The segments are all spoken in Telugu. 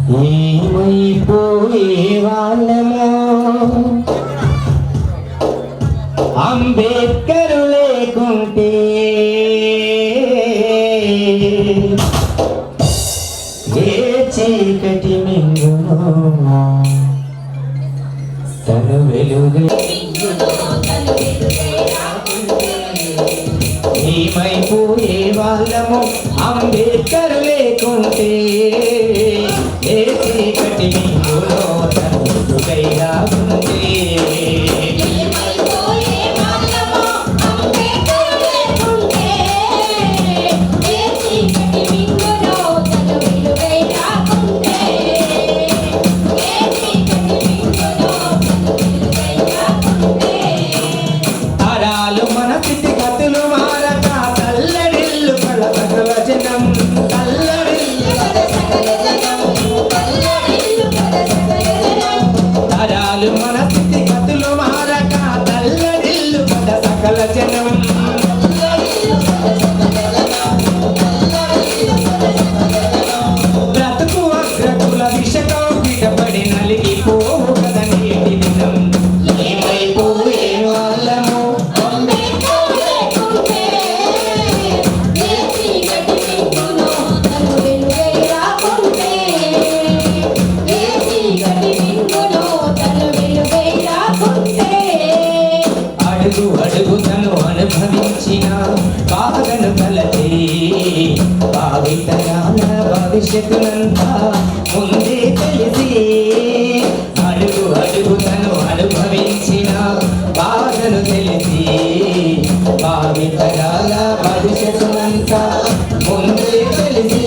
ఏమైపోయే వాళ్ళమో అంబేద్కర్ లేకుంటే ఏ చీకటి మింగునో తను వెలుగు ఏమైపోయే వాళ్ళము అంబేద్కర్ లేకుంటే ఏ చీకటి మింగునో తను వెలుగైనా ఉంటే మన స్థితి గతులు మారక తల్లడిల్లు పద సకల జనం బ్రతుకు అగ్రకుల విషకం బిడబడి నలిగిపోవు కద నేటి దినం ఏమైపోయే వాళ్ళము అడుగు అడుగుతను అనుభవించిన బాధను కలతే భావితరాల భవిష్యత్తునంతా ముందే తెలిసి అడుగు అడుగుతను అనుభవించిన బాధను తెలిసి భావితరాల భవిష్యత్తునంతా ముందే తెలిసి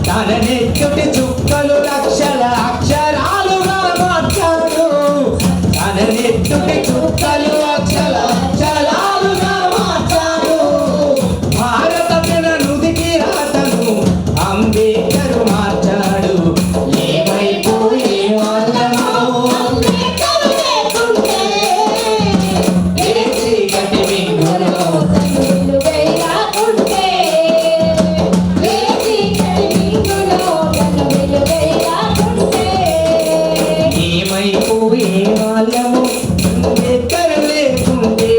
తన నెత్తుటి చుక్కలు లక్షల అక్షరాలుగా మార్చాడు తన నెత్తుటి చుక్కలు అక్షల అక్షరాలుగా మార్చాడు భారత జన నుదికి రాతను అంబేద్కర్ మార్చాడు ఏమైపోయే వాళ్ళము ఏ చీకటి మింగునో ఏమైపోయే వాళ్ళము అంబేద్కర్ లేకుంటే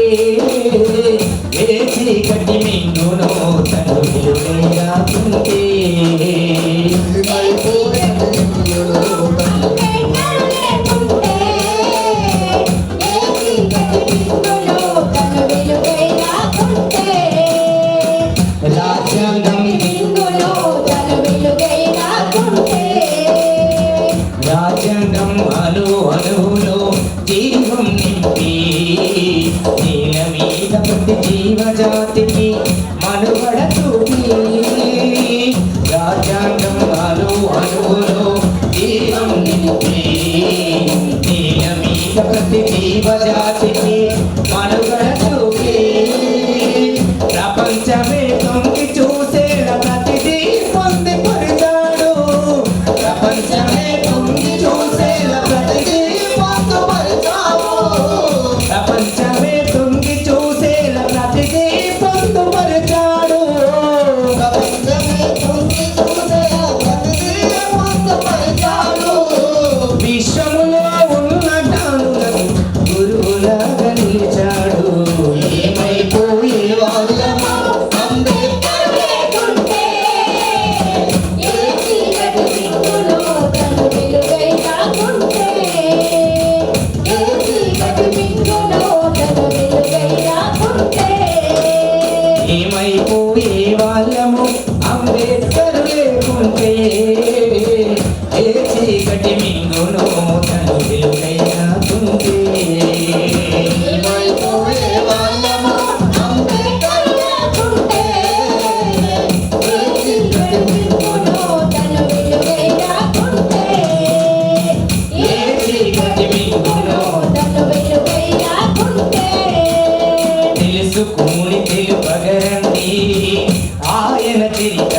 ఏ చీకటి మింగునో తను వెలుగైరాకుంటే రాజ్యాంగం రాజ్యాంగం అను అణువులో జీవం నింపి నేల మీద ప్రతి జీవజాతికి మనుగడ చూపి రాజ్యాంగం అను అణువులో జీవం నింపి నేల మీద ప్రతి జీవజాతికి మనుగడ చూపి ప్రపంచమే తొంగి చూసేలా ప్రతిదీ పొందిపరిచాడు ప్రపంచమే తొంగి చూసేలా ప్రతిదీ పొందుపరిచాడు ప్రపంచమే తొంగి చూసేలా ప్రతిదీ పొందుపరిచాడు ప్రపంచమే తొంగి చూసేలా ప్రతిదీ పొందుపరిచాడు విశ్వములో ఉన్న జ్ఞానులను గురువులాగా నిలిచాడు ఏమైపోయే వాళ్ళము అంబేద్కర్ లేకుంటే ఏ చీకటి మింగునో తను వెలుగైరాకుంటే ఏ చీకటి మింగునో తను వెలుగైరాకుంటే ఏమైపోయే వాళ్ళము అంబేద్కర్ లేకుంటే ఏ చీకటి మింగునో తను వెలుగైరాకుంటే ఏమైపోయే వాళ్ళము అంబేద్కర్ లేకుంటే ఏ చీకటి మింగునో తను వెలుగైరాకుంటే ఏ చీకటి మింగునో తను వెలుగైరాకుంటే తెలుసుకుని తెలుపగరండి ఆయన చరిత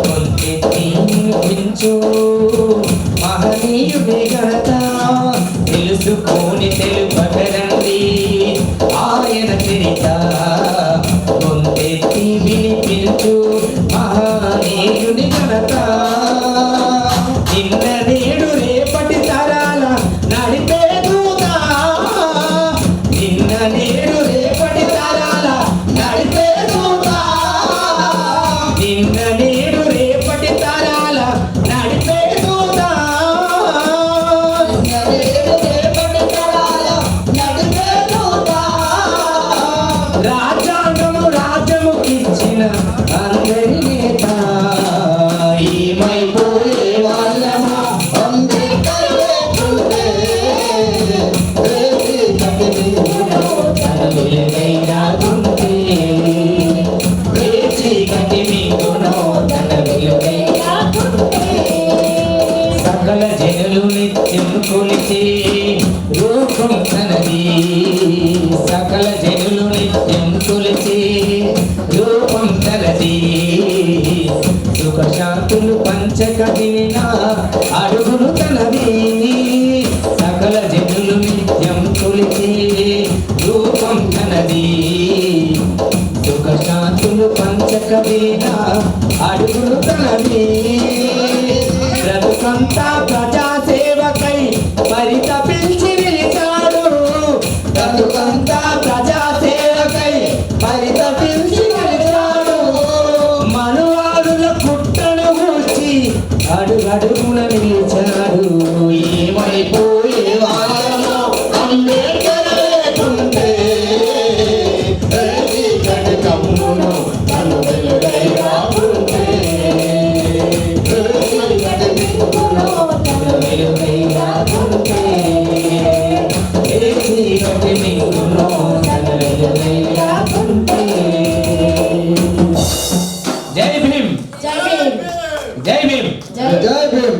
కొంచెత్తి వినిపించు మహనీయుడి ఘనత తెలుసుకుని తెలుపగరండి ఆయన చరిత కొంచెత్తి వినిపించు మహనీయుడి ఘనత నిన్న నేడు రేపటి తరాల నడిపే దూత నిన్న నేడు రేపటి తరాల నడిపే దూత నిన్న నేడు రేపటి తరాల నడిపే దూత నిన్న నేడు రేపటి తరాల నడిపే దూత రాజ్యాంగము రాజ్యముకిచ్చిన అందరి నేత ఏమైపోయే వాళ్ళమా అంబేద్కర్ లేకుంటే తన వెలుగై రాకుంటే చీకటి మీకునో తన వెలుగై రాకుంటే సకల జనులు నిత్యం కొలిచే రూపం తనది సకల జనులు నిత్యం కొలిచే రూపం తనది సుఖశాంతులు పంచకదిన అడుగులు తనది సకల జనులు నిత్యం కొలిచే రూపం తనది సుఖశాంతులు పంచకదిన అడుగులు తనది బ్రతుకంతా ప్రజాసేవకై పరితపించి నిలిచాడు బ్రతుకంతా ప్రజాసేవకై పరితపించి నిలిచాడు మనువాదుల పుట్టను గూర్చి అడుగడుగున నిలిచాడు ఏమైపోయే వాళ్ళమో అంబేద్కర్ లేకుంటే చీకటి కమ్మును తన వెలుగై రాకుంటే వెలుగై రాకుంటే చీకటి మింగును తన వెలుగై రాకుంటే జై భీమ్ జై భీమ్ జై భీమ్ జై జై భీమ్.